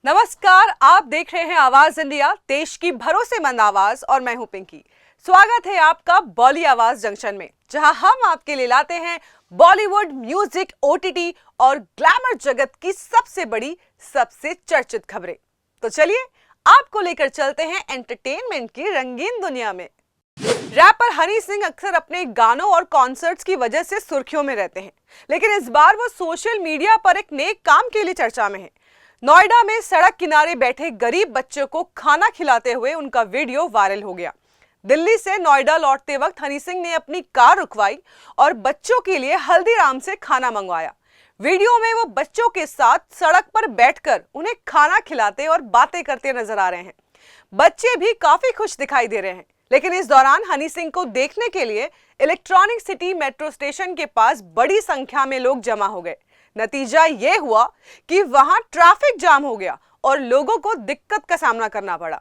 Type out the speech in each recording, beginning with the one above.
नमस्कार, आप देख रहे हैं आवाज इंडिया, देश की भरोसेमंद आवाज और मैं हूं पिंकी। स्वागत है आपका बॉली आवाज जंक्शन में, जहां हम आपके लिए लाते हैं बॉलीवुड, म्यूजिक, ओटीटी और ग्लैमर जगत की सबसे बड़ी, सबसे चर्चित खबरें। तो चलिए आपको लेकर चलते हैं एंटरटेनमेंट की रंगीन दुनिया में। रैपर हनी सिंह अक्सर अपने गानों और कॉन्सर्ट्स की वजह से सुर्खियों में रहते हैं, लेकिन इस बार वो सोशल मीडिया पर एक नेक काम के लिए चर्चा में है। नोएडा में सड़क किनारे बैठे गरीब बच्चों को खाना खिलाते हुए उनका वीडियो वायरल हो गया। दिल्ली से नोएडा लौटते वक्त हनी सिंह ने अपनी कार रुकवाई और बच्चों के लिए हल्दीराम से खाना मंगवाया। वीडियो में वो बच्चों के साथ सड़क पर बैठकर उन्हें खाना खिलाते और बातें करते नजर आ रहे हैं। बच्चे भी काफी खुश दिखाई दे रहे हैं, लेकिन इस दौरान हनी सिंह को देखने के लिए इलेक्ट्रॉनिक सिटी मेट्रो स्टेशन के पास बड़ी संख्या में लोग जमा हो गए। नतीजा यह हुआ कि वहां ट्रैफिक जाम हो गया और लोगों को दिक्कत का सामना करना पड़ा।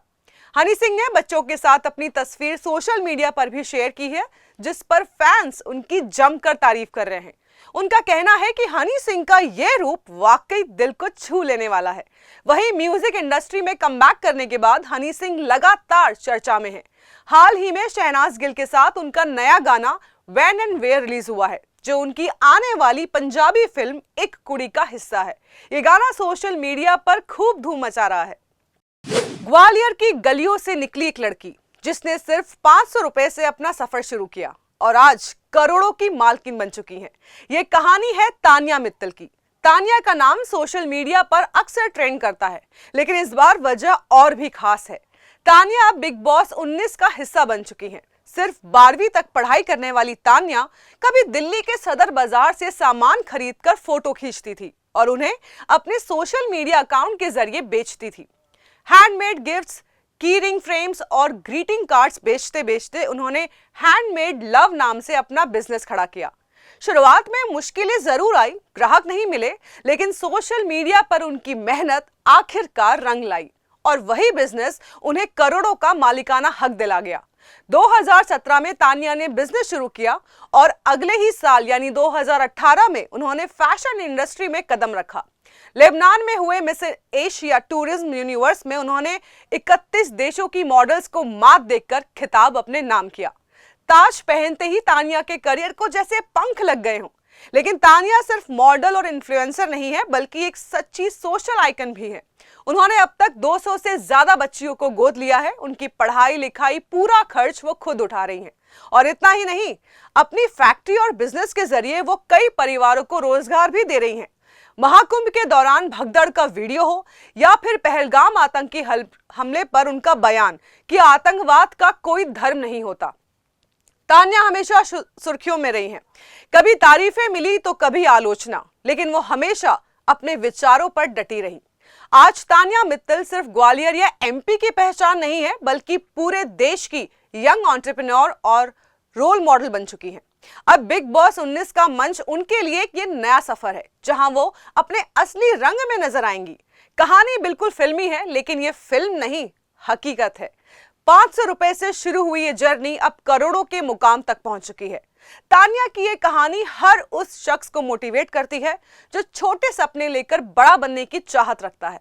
हनी सिंह ने बच्चों के साथ अपनी तस्वीर सोशल मीडिया पर भी शेयर की है, जिस पर फैंस उनकी जमकर तारीफ कर रहे हैं। उनका कहना है कि हनी सिंह का यह रूप वाकई दिल को छू लेने वाला है। वहीं म्यूजिक इंडस्ट्री में कमबैक करने के बाद हनी सिंह लगातार चर्चा में है। हाल ही में शहनाज गिल के साथ उनका नया गाना व्हेन एंड वेयर रिलीज हुआ है, जो उनकी आने वाली पंजाबी फिल्म एक कुड़ी का हिस्सा है। ये गाना सोशल मीडिया पर खूब धूम मचा रहा है। ग्वालियर की गलियों से निकली एक लड़की, जिसने सिर्फ 500 रुपए से अपना सफर शुरू किया और आज करोड़ों की मालकिन बन चुकी है। ये कहानी है तानिया मित्तल की। तानिया का नाम सोशल मीडिया पर अक्सर ट्रेंड करता है, लेकिन इस बार वजह और भी खास है। तानिया बिग बॉस 19 का हिस्सा बन चुकी हैं। सिर्फ 12वीं तक पढ़ाई करने वाली तानिया कभी दिल्ली के सदर बाजार से सामान खरीदकर फोटो खींचती थी और उन्हें अपने सोशल मीडिया अकाउंट के जरिए बेचती थी। हैंडमेड गिफ्ट्स, की रिंग फ्रेम्स और ग्रीटिंग कार्ड्स बेचते बेचते उन्होंने हैंडमेड लव नाम से अपना बिजनेस खड़ा किया। शुरुआत में मुश्किलें जरूर आई, ग्राहक नहीं मिले, लेकिन सोशल मीडिया पर उनकी मेहनत आखिरकार रंग लाई और वही बिजनेस उन्हें करोड़ों का मालिकाना हक दिला गया। 2017 में तानिया ने बिजनेस शुरू किया और अगले ही साल यानी 2018 में उन्होंने फैशन इंडस्ट्री में कदम रखा। लेबनान में हुए मिस एशिया टूरिज्म यूनिवर्स में उन्होंने 31 देशों की मॉडल्स को मात देकर खिताब अपने नाम किया। ताज पहनते ही तानिया के करियर को जैसे पंख लग गए हों। लेकिन तानिया सिर्फ मॉडल और इन्फ्लुएंसर नहीं है, बल्कि एक सच्ची सोशल आइकन भी है। उन्होंने अब तक 200 से ज्यादा बच्चियों को गोद लिया है। उनकी पढ़ाई लिखाई पूरा खर्च वो खुद उठा रही हैं। और इतना ही नहीं, अपनी फैक्ट्री और बिजनेस के जरिए वो कई परिवारों को रोजगार भी दे रही हैं। महाकुंभ के दौरान भगदड़ का वीडियो हो या फिर पहलगाम आतंकी हमले पर उनका बयान कि आतंकवाद का कोई धर्म नहीं होता, तानिया हमेशा सुर्खियों में रही हैं। कभी तारीफें मिली तो कभी आलोचना, लेकिन वो हमेशा अपने विचारों पर डटी रही। आज तानिया मित्तल सिर्फ ग्वालियर या एमपी की पहचान नहीं है, बल्कि पूरे देश की यंग एंटरप्रेन्योर और रोल मॉडल बन चुकी हैं। अब बिग बॉस 19 का मंच उनके लिए ये नया सफर है, जहां वो अपने असली रंग में नजर आएंगी। कहानी बिल्कुल फिल्मी है, लेकिन ये फिल्म नहीं, हकीकत है। 500 रुपए से शुरू हुई ये जर्नी अब करोड़ों के मुकाम तक पहुंच चुकी है। तानिया की ये कहानी हर उस शख्स को मोटिवेट करती है जो छोटे सपने लेकर बड़ा बनने की चाहत रखता है।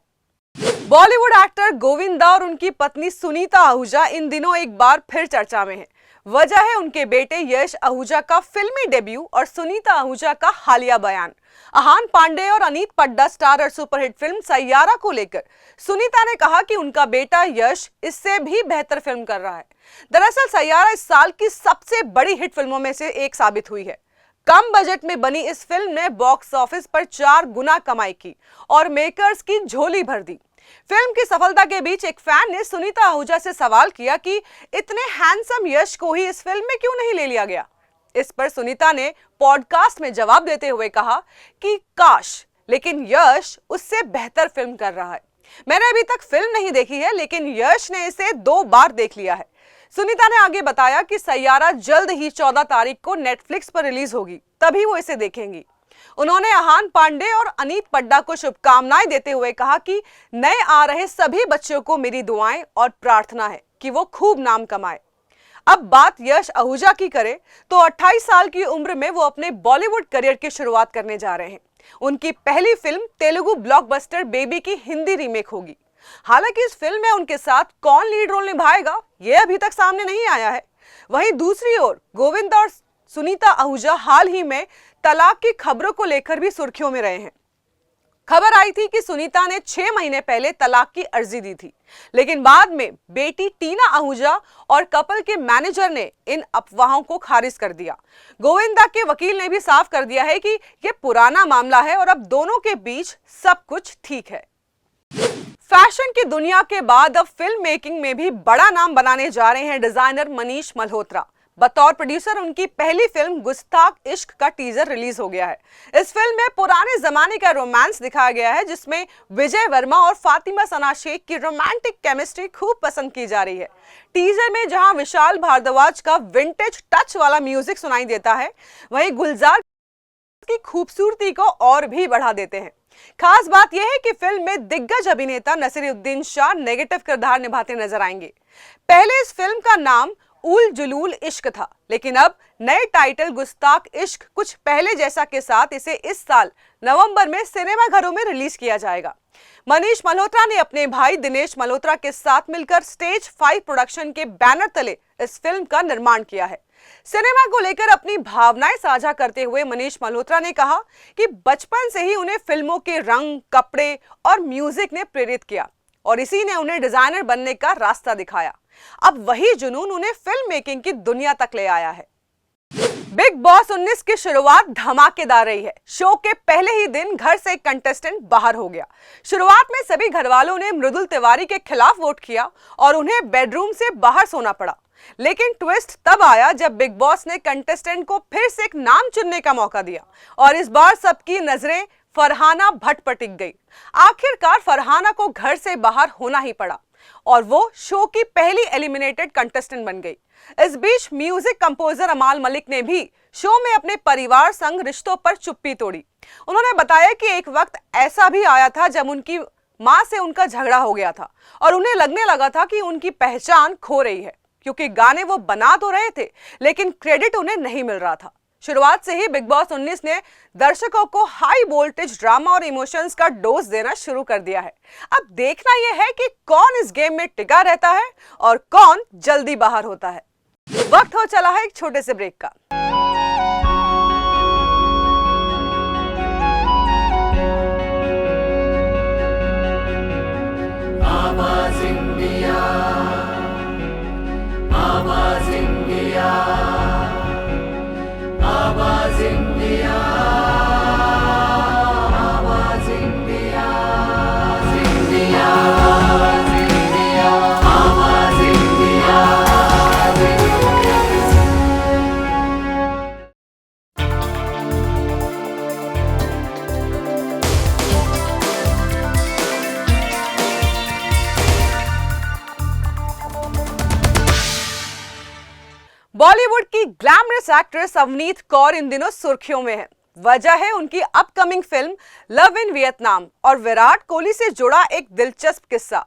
बॉलीवुड एक्टर गोविंदा और उनकी पत्नी सुनीता आहूजा इन दिनों एक बार फिर चर्चा में है। वजह है उनके बेटे यश आहूजा का फिल्मी डेब्यू और सुनीता आहूजा का हालिया बयान। अहान पांडे और अनीत पड्डा स्टारर सुपरहिट फिल्म सैयारा को लेकर सुनीता ने कहा कि उनका बेटा यश इससे भी बेहतर फिल्म कर रहा है। दरअसल सैयारा इस साल की सबसे बड़ी हिट फिल्मों में से एक साबित हुई है। कम बजट में बनी इस फिल्म ने बॉक्स ऑफिस पर 4 गुना कमाई की और मेकर्स की झोली भर दी। फिल्म की सफलता के बीच एक फैन ने सुनीता आहूजा से सवाल किया कि इतने हैंडसम यश को ही इस फिल्म में क्यों नहीं ले लिया गया। इस पर सुनीता ने पॉडकास्ट में जवाब देते हुए कहा कि काश, लेकिन यश उससे बेहतर फिल्म कर रहा है। मैंने अभी तक फिल्म नहीं देखी है, लेकिन यश ने इसे 2 बार देख लिया है। सुनीता ने आगे बताया कि सैयारा जल्द ही 14 तारीख को नेटफ्लिक्स पर रिलीज होगी, तभी वो इसे देखेंगी। उन्होंने अहान पांडे और अनीत पड्डा को शुभकामनाएं देते हुए कहा कि नए आ रहे सभी बच्चों को मेरी दुआएं और प्रार्थना है कि वो खूब नाम कमाए। अब बात यश आहूजा की करें तो 28 साल की उम्र में वो अपने बॉलीवुड करियर की शुरुआत करने जा रहे हैं। उनकी पहली फिल्म तेलुगु ब्लॉकबस्टर बेबी की हिंदी रीमेक होगी। हालांकि इस फिल्म में उनके साथ कौन लीड रोल निभाएगा ये अभी तक सामने नहीं आया है। वहीं दूसरी ओर गोविंदा और सुनीता आहूजा हाल ही में तलाक की खबरों को लेकर भी सुर्खियों में रहे हैं। खबर आई थी कि सुनीता ने 6 महीने पहले तलाक की अर्जी दी थी, लेकिन बाद में बेटी टीना आहूजा और कपल के मैनेजर ने इन अफवाहों को खारिज कर दिया। गोविंदा के वकील ने भी साफ कर दिया है कि यह पुराना मामला है और अब दोनों के बीच सब कुछ ठीक है। फैशन की दुनिया के बाद अब फिल्म मेकिंग में भी बड़ा नाम बनाने जा रहे हैं डिजाइनर मनीष मल्होत्रा। बतौर प्रोड्यूसर उनकी पहली फिल्म गुस्ताख इश्क का टीजर रिलीज हो गया है। इस फिल्म में पुराने जमाने का रोमांस दिखाया गया है, जिसमें विजय वर्मा और फातिमा सना शेख की रोमांटिक केमिस्ट्री खूब पसंद की जा रही है। टीजर में जहां विशाल भारद्वाज का विंटेज टच वाला म्यूजिक सुनाई देता है, वहीं गुलजार की खूबसूरती को और भी बढ़ा देते हैं। खास बात यह है कि फिल्म में दिग्गज अभिनेता नसीरुद्दीन शाह नेगेटिव किरदार निभाते नजर आएंगे। पहले इस फिल्म का नाम उल जुलूल इश्क था, लेकिन अब नए टाइटल गुस्ताख इश्क कुछ पहले जैसा के साथ इसे इस साल नवंबर में सिनेमा घरों में रिलीज किया जाएगा। मनीष मल्होत्रा ने अपने भाई दिनेश मल्होत्रा के साथ मिलकर स्टेज 5 प्रोडक्शन के बैनर तले इस फिल्म का निर्माण किया है। सिनेमा को लेकर अपनी भावनाएं साझा करते हुए मनीष मल्होत्रा ने कहा कि बचपन से ही उन्हें फिल्मों के रंग, कपड़े और म्यूजिक ने प्रेरित किया और इसी ने उन्हें डिजाइनर बनने का रास्ता दिखाया। अब वही जुनून उन्हें फिल्म मेकिंग की दुनिया तक ले आया है। बिग बॉस 19 की शुरुआत धमाकेदार रही है। शो के पहले ही दिन घर से एक कंटेस्टेंट बाहर हो गया। शुरुआत में सभी घरवालों ने मृदुल तिवारी के खिलाफ वोट किया और उन्हें बेडरूम से बाहर सोना पड़ा। लेकिन ट्विस्ट तब आया जब बिग बॉस ने कंटेस्टेंट को फिर से एक नाम चुनने का मौका दिया और इस बार सबकी नजरें फरहाना भट्ट पर टिक गई। आखिरकार फरहाना को घर से बाहर होना ही पड़ा और वो शो की पहली एलिमिनेटेड कंटेस्टेंट बन गई। इस बीच म्यूजिक कंपोजर अमाल मलिक ने भी शो में अपने परिवार संग रिश्तों पर चुप्पी तोड़ी। उन्होंने बताया कि एक वक्त ऐसा भी आया था जब उनकी मां से उनका झगड़ा हो गया था और उन्हें लगने लगा था कि उनकी पहचान खो रही है, क्योंकि गाने वो बना तो रहे थे लेकिन क्रेडिट उन्हें नहीं मिल रहा था। शुरुआत से ही बिग बॉस 19 ने दर्शकों को हाई वोल्टेज ड्रामा और इमोशंस का डोज देना शुरू कर दिया है। अब देखना यह है कि कौन इस गेम में टिका रहता है और कौन जल्दी बाहर होता है। वक्त हो चला है एक छोटे से ब्रेक का। आवाज इंडिया, आवाज इंडिया, आवाज इंडिया, आवाज इंडिया, इंडिया, आवाज इंडिया, आवाज इंडिया। बॉलीवुड की ग्लैमरस एक्ट्रेस अवनीत कौर इन दिनों सुर्खियों में है। वजह है उनकी upcoming film love in Vietnam और विराट कोहली से जुड़ा एक दिलचस्प किस्सा।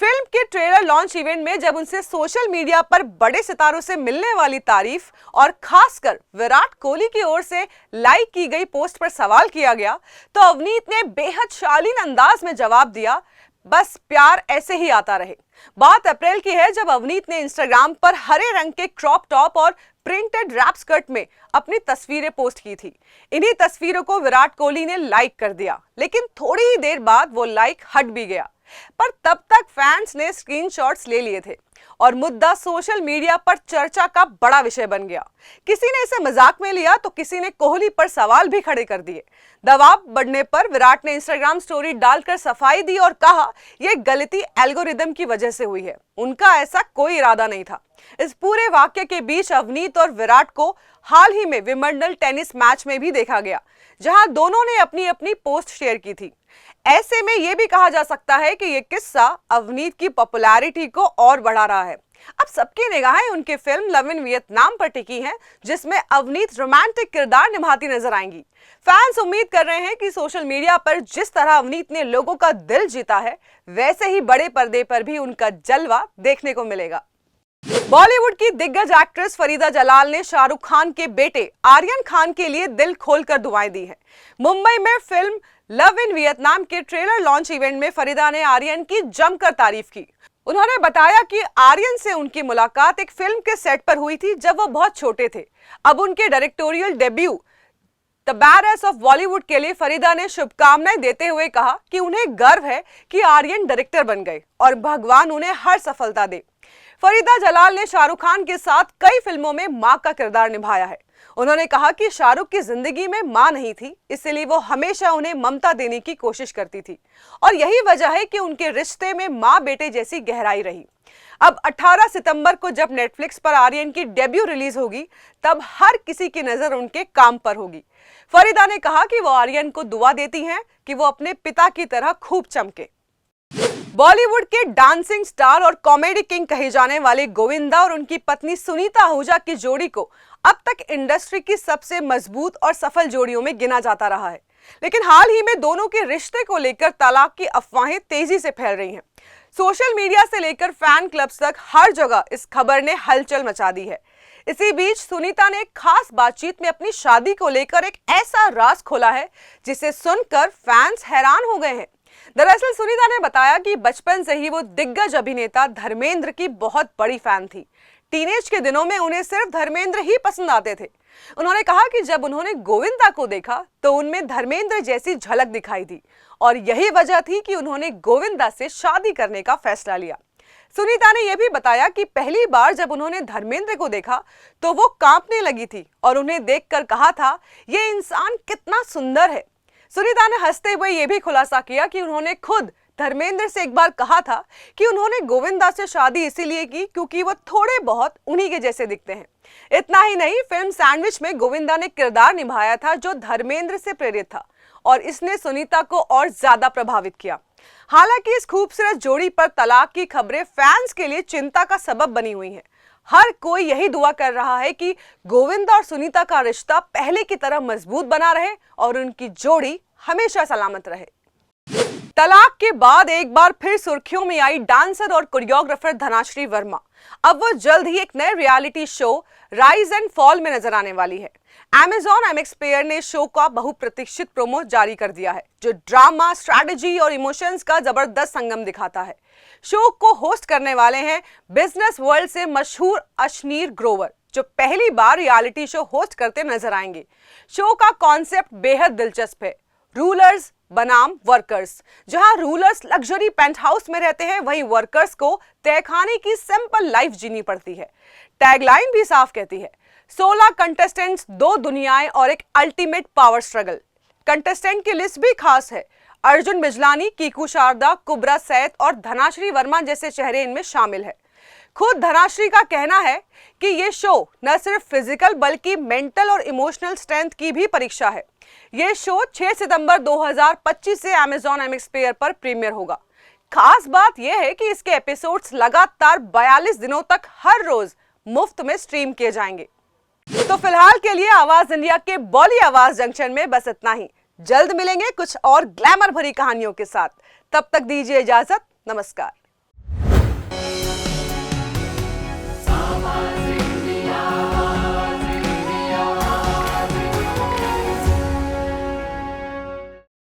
फिल्म के ट्रेलर लॉन्च इवेंट में जब उनसे सोशल मीडिया पर बड़े सितारों से मिलने वाली तारीफ और खासकर विराट कोहली की ओर से लाइक की गई पोस्ट पर सवाल किया गया, तो अवनीत ने बेहद शालीन अंदाज में जवाब दिया, बस प्यार ऐसे ही आता रहे। बात अप्रैल की है जब अवनीत ने इंस्टाग्राम पर हरे रंग के क्रॉप टॉप और प्रिंटेड रैप स्कर्ट में अपनी तस्वीरें पोस्ट की थी। इन्हीं तस्वीरों को विराट कोहली ने लाइक कर दिया, लेकिन थोड़ी ही देर बाद वो लाइक हट भी गया। पर तब तक फैंस ने स्क्रीनशॉट्स ले लिए थे और मुद्दा सोशल मीडिया पर चर्चा का बड़ा विषय बन गया। किसी ने इसे मजाक में लिया तो किसी ने कोहली पर सवाल भी खड़े कर दिए। दबाव बढ़ने पर विराट ने इंस्टाग्राम स्टोरी डालकर सफाई दी और कहा, यह गलती एल्गोरिदम की वजह से हुई है, उनका ऐसा कोई इरादा नहीं था। इस पूरे वाक्य के बीच अवनीत और विराट को हाल ही में विंबलडन टेनिस मैच में भी देखा गया, जहां दोनों ने अपनी अपनी पोस्ट शेयर की थी। ऐसे में यह भी कहा जा सकता है कि यह किस्सा अवनीत की पॉपुलैरिटी को और बढ़ा रहा है। अब सबकी निगाहें उनकी फिल्म लव इन वियतनाम पर टिकी हैं, जिसमें अवनीत रोमांटिक किरदार निभाती नजर आएंगी। फैंस उम्मीद कर रहे हैं कि सोशल मीडिया पर जिस तरह अवनीत ने लोगों का दिल जीता है, वैसे ही बड़े पर्दे पर भी उनका जलवा देखने को मिलेगा। बॉलीवुड की दिग्गज एक्ट्रेस फरीदा जलाल ने शाहरुख खान के बेटे आर्यन खान के लिए दिल खोलकर दुआएं दी हैं। मुंबई में फिल्म लव इन वियतनाम के ट्रेलर लॉन्च इवेंट में फरीदा ने आर्यन की जमकर तारीफ की। उन्होंने बताया कि आर्यन से उनकी मुलाकात एक फिल्म के सेट पर हुई थी जब वो बहुत छोटे थे। अब उनके directorial debut the badass of Bollywood के लिए फरीदा ने शुभकामनाएं देते हुए कहा कि उन्हें गर्व है कि आर्यन डायरेक्टर बन गए और भगवान उन्हें हर सफलता दे। फरीदा जलाल ने शाहरुख खान के साथ कई फिल्मों में मां का किरदार निभाया है। उन्होंने कहा कि शाहरुख की जिंदगी में मां नहीं थी, इसलिए वो हमेशा उन्हें ममता देने की कोशिश करती थी और यही वजह है कि उनके रिश्ते में मां बेटे जैसी गहराई रही। अब 18 सितंबर को जब नेटफ्लिक्स पर आर्यन की डेब्यू रिलीज होगी, तब हर किसी की नजर उनके काम पर होगी। फरीदा ने कहा कि वो आर्यन को दुआ देती हैं कि वो अपने पिता की तरह खूब चमके। बॉलीवुड के डांसिंग स्टार और कॉमेडी किंग कहे जाने वाले गोविंदा और उनकी पत्नी सुनीता आहूजा की जोड़ी को अब तक इंडस्ट्री की सबसे मजबूत और सफल जोड़ियों में गिना जाता रहा है, लेकिन हाल ही में दोनों के रिश्ते को लेकर तलाक की अफवाहें तेजी से फैल रही हैं। सोशल मीडिया से लेकर फैन क्लब्स तक हर जगह इस खबर ने हलचल मचा दी है। इसी बीच सुनीता ने एक खास बातचीत में अपनी शादी को लेकर एक ऐसा राज खोला है जिसे सुनकर फैंस हैरान हो गए हैं। दरअसल सुनीता ने बताया कि बचपन से ही वो दिग्गज अभिनेता धर्मेंद्र की बहुत बड़ी फैन थी। टीनेज के दिनों में उन्हें सिर्फ धर्मेंद्र ही पसंद आते थे। उन्होंने कहा कि जब उन्होंने गोविंदा को देखा तो उनमें धर्मेंद्र जैसी झलक दिखाई दी और यही वजह थी कि उन्होंने गोविंदा से शादी करने का फैसला लिया। सुनीता ने यह भी बताया कि पहली बार जब उन्होंने धर्मेंद्र को देखा तो वो कांपने लगी थी और उन्हें देखकर कहा था, ये इंसान कितना सुंदर है। सुनीता ने हंसते हुए यह भी खुलासा किया कि उन्होंने खुद धर्मेंद्र से एक बार कहा था कि उन्होंने गोविंदा से शादी इसीलिए की क्योंकि वो थोड़े बहुत उन्हीं के जैसे दिखते हैं। इतना ही नहीं, फिल्म सैंडविच में गोविंदा ने किरदार निभाया था जो धर्मेंद्र से प्रेरित था और इसने सुनीता को और ज्यादा प्रभावित किया। हालांकि इस खूबसूरत जोड़ी पर तलाक की खबरें फैंस के लिए चिंता का सबब बनी हुई हैं। हर कोई यही दुआ कर रहा है कि गोविंदा और सुनीता का रिश्ता पहले की तरह मजबूत बना रहे और उनकी जोड़ी हमेशा सलामत रहे। तलाक के बाद एक बार फिर सुर्खियों में आई डांसर और कोरियोग्राफर धनाश्री वर्मा। अब वो जल्द ही एक नए reality show rise and fall में नजर आने वाली है। Amazon MX Player ने शो का बहुप्रतीक्षित प्रोमो जारी कर दिया है, जो ड्रामा, स्ट्रैटेजी और इमोशंस का जबरदस्त संगम दिखाता है। शो को होस्ट करने वाले हैं बिजनेस वर्ल्ड से मशहूर अश्नीर ग्रोवर, जो पहली बार रियलिटी शो होस्ट करते नजर आएंगे। शो का कॉन्सेप्ट बेहद दिलचस्प है, रूलर्स बनाम वर्कर्स। जहां रूलर्स लग्जरी पेंट हाउस में रहते हैं, वहीं वर्कर्स को तहखाने की सिंपल लाइफ जीनी पड़ती है। टैगलाइन भी साफ कहती है, 16 कंटेस्टेंट्स, 2 दुनियाएं और एक अल्टीमेट पावर स्ट्रगल। कंटेस्टेंट की लिस्ट भी खास है। अर्जुन बिजलानी, कीकू शारदा, कुबरा सैद और धनाश्री वर्मा जैसे चेहरे इनमें शामिल है। खुद धनाश्री का कहना है कि ये शो न सिर्फ फिजिकल बल्कि मेंटल और इमोशनल स्ट्रेंथ की भी परीक्षा है। ये शो 6 सितंबर 2025 से Amazon MX Player पर प्रीमियर होगा। खास बात यह है कि इसके एपिसोड्स लगातार 42 दिनों तक हर रोज मुफ्त में स्ट्रीम किए जाएंगे। तो फिलहाल के लिए आवाज इंडिया के बॉली आवाज जंक्शन में बस इतना ही। जल्द मिलेंगे कुछ और ग्लैमर भरी कहानियों के साथ। तब तक दीजिए इजाजत। नमस्कार।